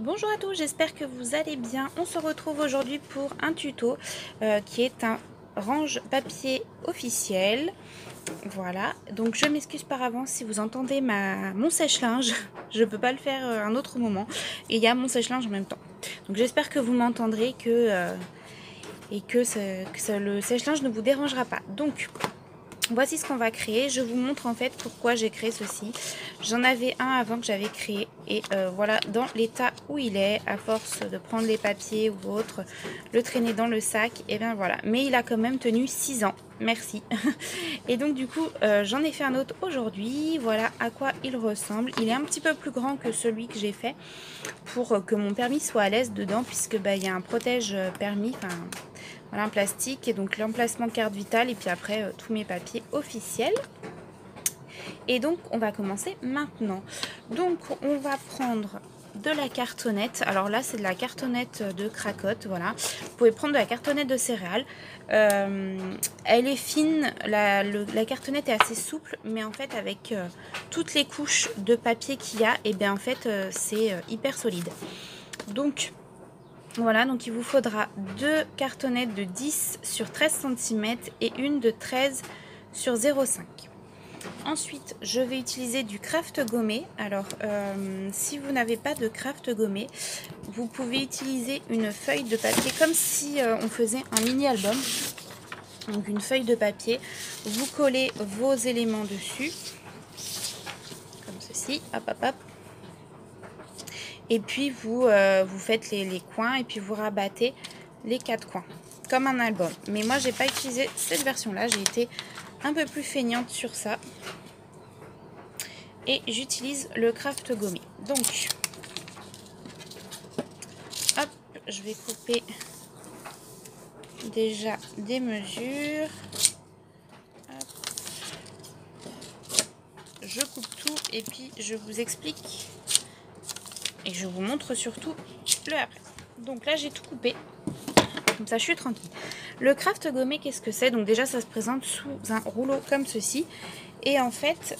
Bonjour à tous, j'espère que vous allez bien. On se retrouve aujourd'hui pour un tuto qui est un range papier officiel. Voilà, donc je m'excuse par avance si vous entendez mon sèche-linge. Je ne peux pas le faire à un autre moment. Et il y a mon sèche-linge en même temps. Donc j'espère que vous m'entendrez et que le sèche-linge ne vous dérangera pas. Donc voici ce qu'on va créer. Je vous montre en fait pourquoi j'ai créé ceci. J'en avais un avant que j'avais créé et voilà dans l'état où il est, à force de prendre les papiers ou autre, le traîner dans le sac, et bien voilà. Mais il a quand même tenu 6 ans, merci. Et donc du coup j'en ai fait un autre aujourd'hui. Voilà à quoi il ressemble. Il est un petit peu plus grand que celui que j'ai fait pour que mon permis soit à l'aise dedans, puisque il y a un protège permis, enfin voilà, un plastique, et donc l'emplacement carte vitale et puis après tous mes papiers officiels. Et donc on va commencer maintenant. Donc on va prendre de la cartonnette. Alors là c'est de la cartonnette de Cracotte, voilà. Vous pouvez prendre de la cartonnette de céréales. Elle est fine, la cartonnette est assez souple, mais en fait avec toutes les couches de papier qu'il y a, et bien en fait c'est hyper solide. Donc voilà, donc il vous faudra 2 cartonnettes de 10 sur 13 cm et une de 13 sur 0,5. Ensuite, je vais utiliser du craft gommé. Alors, si vous n'avez pas de craft gommé, vous pouvez utiliser une feuille de papier comme si on faisait un mini album. Donc une feuille de papier, vous collez vos éléments dessus, comme ceci, hop hop hop. Et puis vous faites les coins et puis vous rabattez les 4 coins, comme un album. Mais moi, j'ai pas utilisé cette version-là, j'ai été un peu plus feignante sur ça. Et j'utilise le craft gommé. Donc, hop, je vais couper déjà des mesures. Hop. Je coupe tout et puis je vous explique et je vous montre surtout le après. Donc là, j'ai tout coupé. Comme ça, je suis tranquille. Le craft gommé, qu'est-ce que c'est? Donc déjà, ça se présente sous un rouleau comme ceci. Et en fait,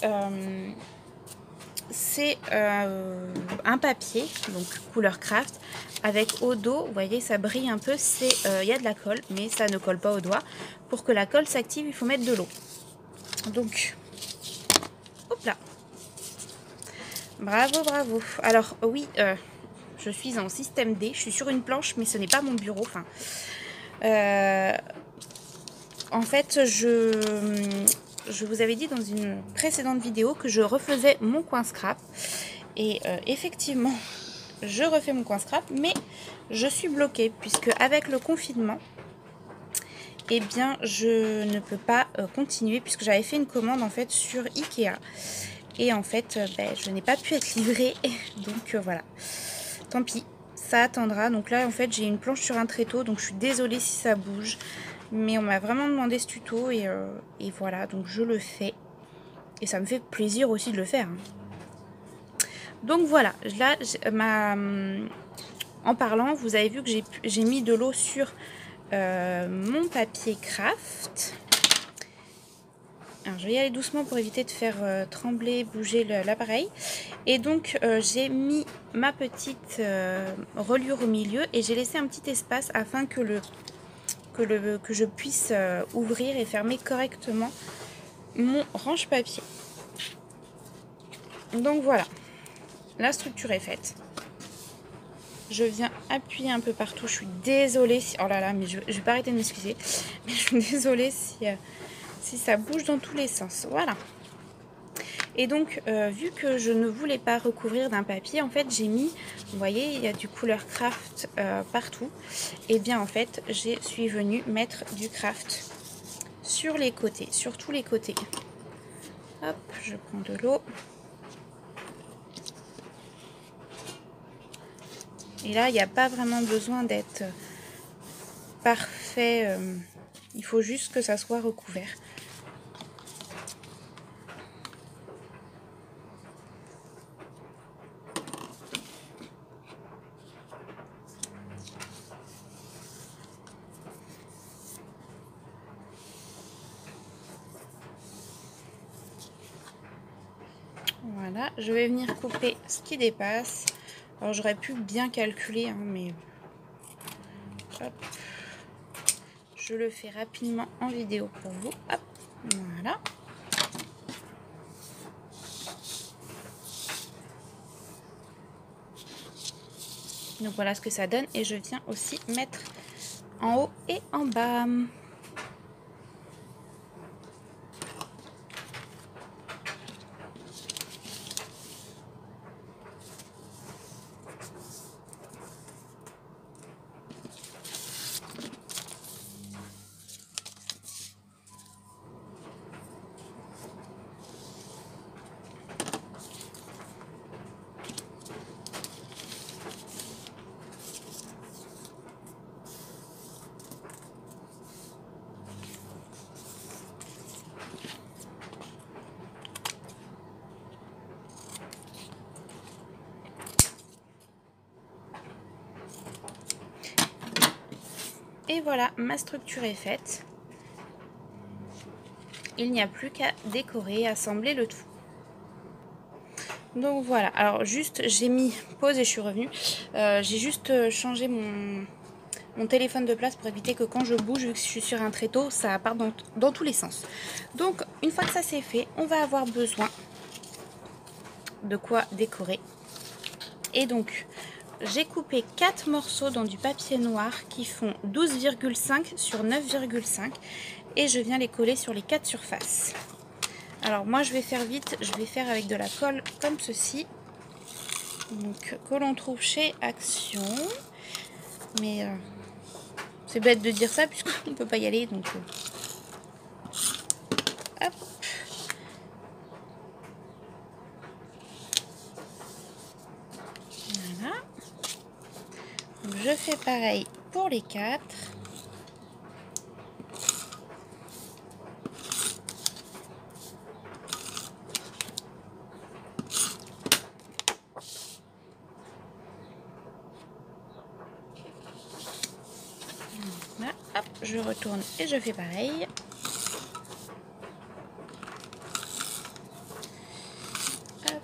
c'est un papier, donc couleur craft, avec au dos, vous voyez, ça brille un peu, il y a de la colle, mais ça ne colle pas au doigt. Pour que la colle s'active, il faut mettre de l'eau. Donc, hop là. Bravo, bravo. Alors, oui, je suis en système D, je suis sur une planche, mais ce n'est pas mon bureau. Enfin, en fait, je vous avais dit dans une précédente vidéo que je refaisais mon coin scrap. Et effectivement, je refais mon coin scrap, mais je suis bloquée puisque avec le confinement, eh bien, je ne peux pas continuer puisque j'avais fait une commande en fait sur Ikea. Et en fait, je n'ai pas pu être livrée. Donc voilà, tant pis, ça attendra. Donc là, en fait, j'ai une planche sur un tréteau, donc je suis désolée si ça bouge. Mais on m'a vraiment demandé ce tuto et voilà, donc je le fais. Et ça me fait plaisir aussi de le faire. Hein. Donc voilà, là, en parlant, vous avez vu que j'ai mis de l'eau sur mon papier craft. Alors, je vais y aller doucement pour éviter de faire trembler, bouger l'appareil. Et donc, j'ai mis ma petite reliure au milieu et j'ai laissé un petit espace afin que je puisse ouvrir et fermer correctement mon range-papier. Donc voilà, la structure est faite. Je viens appuyer un peu partout. Je suis désolée si... Oh là là, mais je vais pas arrêter de m'excuser. Mais je suis désolée si ça bouge dans tous les sens. Voilà. Et donc, vu que je ne voulais pas recouvrir d'un papier, en fait, j'ai mis... Vous voyez, il y a du couleur craft partout. Et bien, en fait, je suis venue mettre du craft sur les côtés, sur tous les côtés. Hop, je prends de l'eau. Et là, il n'y a pas vraiment besoin d'être parfait. Il faut juste que ça soit recouvert. Voilà, je vais venir couper ce qui dépasse. Alors j'aurais pu bien calculer, hein, mais hop, je le fais rapidement en vidéo pour vous. Hop, voilà. Donc voilà ce que ça donne, et je viens aussi mettre en haut et en bas. Et voilà, ma structure est faite. Il n'y a plus qu'à décorer et assembler le tout. Donc voilà, alors juste j'ai mis pause et je suis revenue. J'ai juste changé mon téléphone de place pour éviter que quand je bouge, vu que je suis sur un tréteau, ça part dans tous les sens. Donc une fois que ça c'est fait, on va avoir besoin de quoi décorer. Et donc j'ai coupé 4 morceaux dans du papier noir qui font 12,5 sur 9,5 et je viens les coller sur les 4 surfaces. Alors moi je vais faire vite, je vais faire avec de la colle comme ceci, donc que l'on trouve chez Action, mais c'est bête de dire ça puisqu'on ne peut pas y aller, donc hop. Voilà. Donc je fais pareil pour les 4. Voilà, hop, je retourne et je fais pareil. Hop.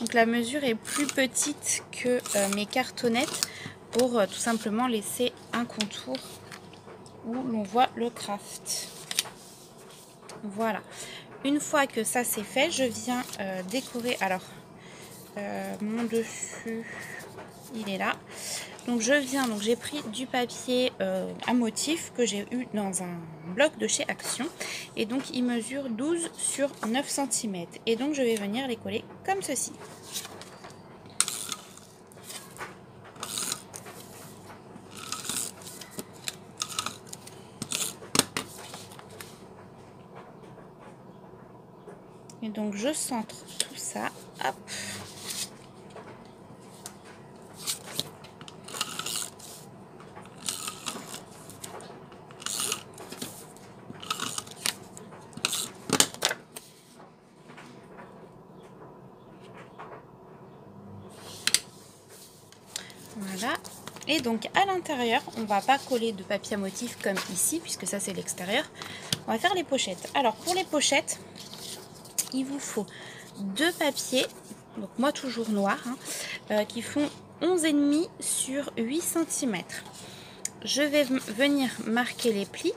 Donc la mesure est plus petite que mes cartonnettes pour tout simplement laisser un contour où l'on voit le craft. Voilà, une fois que ça c'est fait, je viens décorer. Alors mon dessus il est là, donc je viens, donc j'ai pris du papier à motif que j'ai eu dans un bloc de chez Action, et donc il mesure 12 sur 9 cm, et donc je vais venir les coller comme ceci. Et donc je centre tout ça, hop. Voilà. Et donc à l'intérieur, on va pas coller de papier à motif comme ici, puisque ça c'est l'extérieur. On va faire les pochettes. Alors pour les pochettes, il vous faut 2 papiers, donc moi toujours noir, hein, qui font 11,5 sur 8 cm. Je vais venir marquer les plis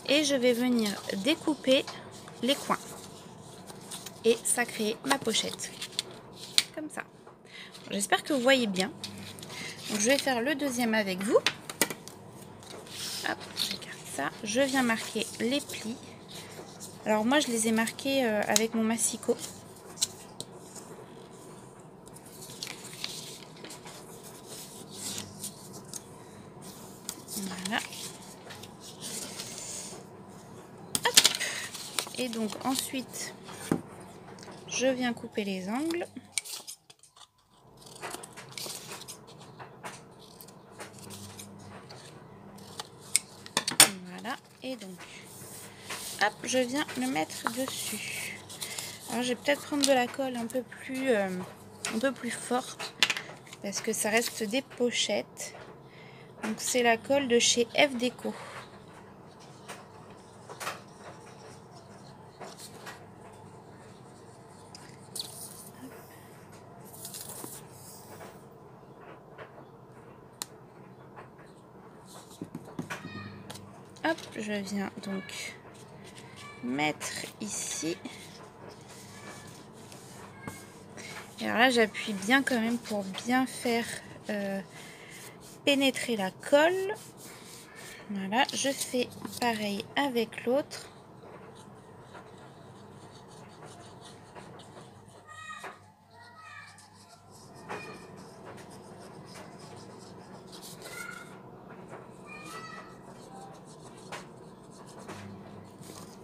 et je vais venir découper les coins. Et ça crée ma pochette. Comme ça. J'espère que vous voyez bien. Donc je vais faire le deuxième avec vous. Hop, j'écarte ça. Je viens marquer les plis. Alors moi je les ai marqués avec mon massicot. Voilà. Hop. Et donc ensuite je viens couper les angles. Voilà. Et donc hop, je viens le mettre dessus. Alors je vais peut-être prendre de la colle un peu plus forte parce que ça reste des pochettes. Donc c'est la colle de chez F Déco. Hop, je viens donc mettre ici. Et alors là, j'appuie bien quand même pour bien faire pénétrer la colle. Voilà, je fais pareil avec l'autre.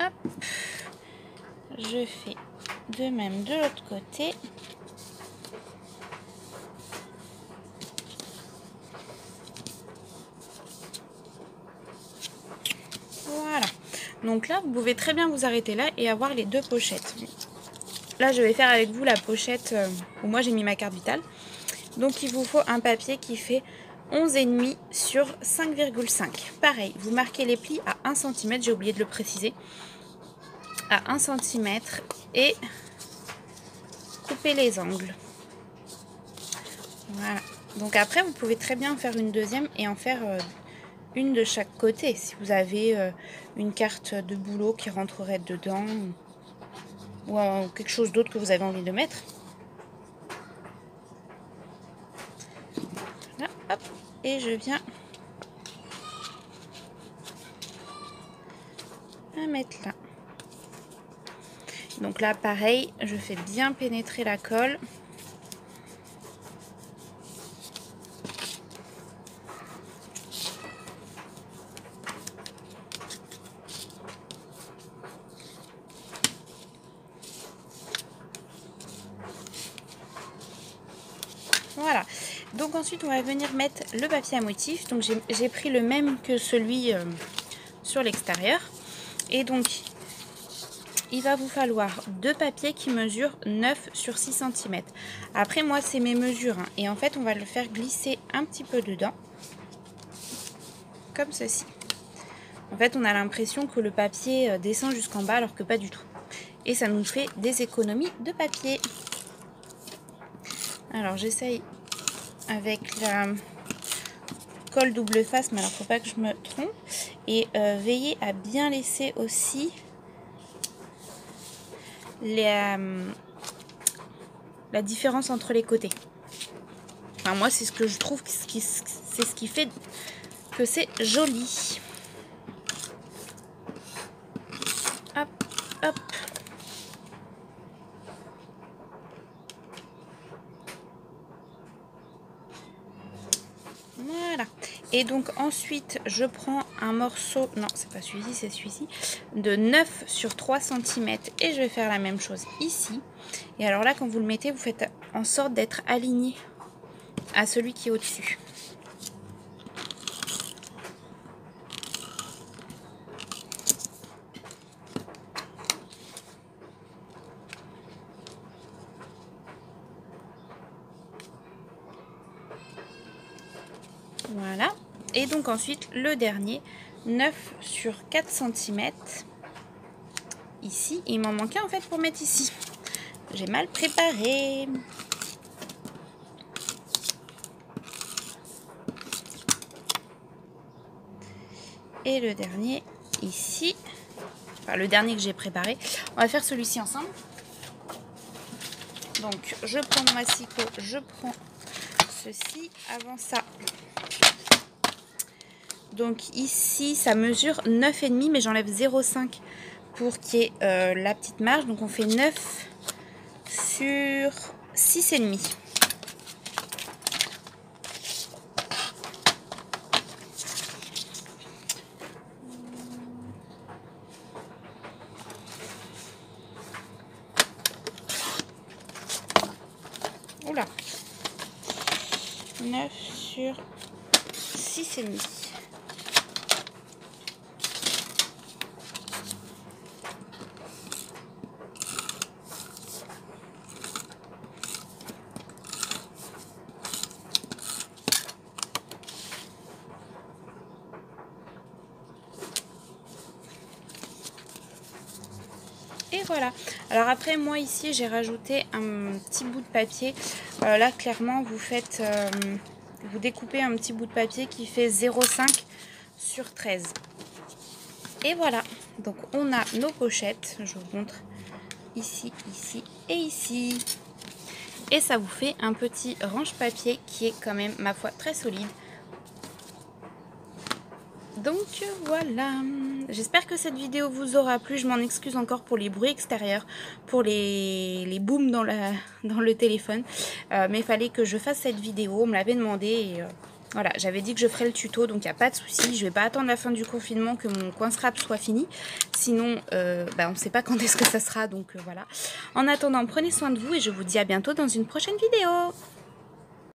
Hop, je fais de même de l'autre côté. Voilà. Donc là, vous pouvez très bien vous arrêter là et avoir les deux pochettes. Là, je vais faire avec vous la pochette où moi j'ai mis ma carte vitale. Donc il vous faut un papier qui fait 11,5 sur 5,5. Pareil, vous marquez les plis à 1 cm, j'ai oublié de le préciser. À 1 cm et coupez les angles. Voilà. Donc après, vous pouvez très bien en faire une deuxième et en faire une de chaque côté. Si vous avez une carte de boulot qui rentrerait dedans ou quelque chose d'autre que vous avez envie de mettre. Voilà, hop, et je viens à mettre là. Donc là, pareil, je fais bien pénétrer la colle. Voilà, donc ensuite on va venir mettre le papier à motif. Donc j'ai pris le même que celui sur l'extérieur. Et donc il va vous falloir deux papiers qui mesurent 9 sur 6 cm. Après moi c'est mes mesures, hein, et en fait on va le faire glisser un petit peu dedans. Comme ceci. En fait on a l'impression que le papier descend jusqu'en bas alors que pas du tout. Et ça nous fait des économies de papier. Alors j'essaye avec la colle double face, mais alors faut pas que je me trompe. Et veillez à bien laisser aussi la différence entre les côtés. Enfin, moi c'est ce que je trouve, c'est ce qui fait que c'est joli. Hop, hop. Voilà. Et donc ensuite je prends un morceau, non c'est pas celui-ci, c'est celui-ci, de 9 sur 3 cm et je vais faire la même chose ici. Et alors là quand vous le mettez, vous faites en sorte d'être aligné à celui qui est au-dessus. Voilà. Et donc ensuite le dernier, 9 sur 4 cm ici. Il m'en manquait en fait pour mettre ici. J'ai mal préparé. Et le dernier ici. Enfin le dernier que j'ai préparé. On va faire celui-ci ensemble. Donc je prends mon massicot, je prends ceci. Avant ça, donc ici ça mesure 9,5 mais j'enlève 0,5 pour qu'il y ait la petite marge. Donc on fait 9 sur 6,5. Oula, 9 sur 6,5. Et voilà. Alors après, moi ici, j'ai rajouté un petit bout de papier. Là, clairement, vous découpez un petit bout de papier qui fait 0,5 sur 13. Et voilà. Donc, on a nos pochettes. Je vous montre ici, ici et ici. Et ça vous fait un petit range-papier qui est quand même, ma foi, très solide. Donc voilà, j'espère que cette vidéo vous aura plu. Je m'en excuse encore pour les bruits extérieurs, pour les booms dans le téléphone. Mais il fallait que je fasse cette vidéo, on me l'avait demandé et voilà, j'avais dit que je ferais le tuto, donc il n'y a pas de souci. Je ne vais pas attendre la fin du confinement que mon coin scrap soit fini. Sinon, on ne sait pas quand est-ce que ça sera, donc voilà. En attendant, prenez soin de vous et je vous dis à bientôt dans une prochaine vidéo.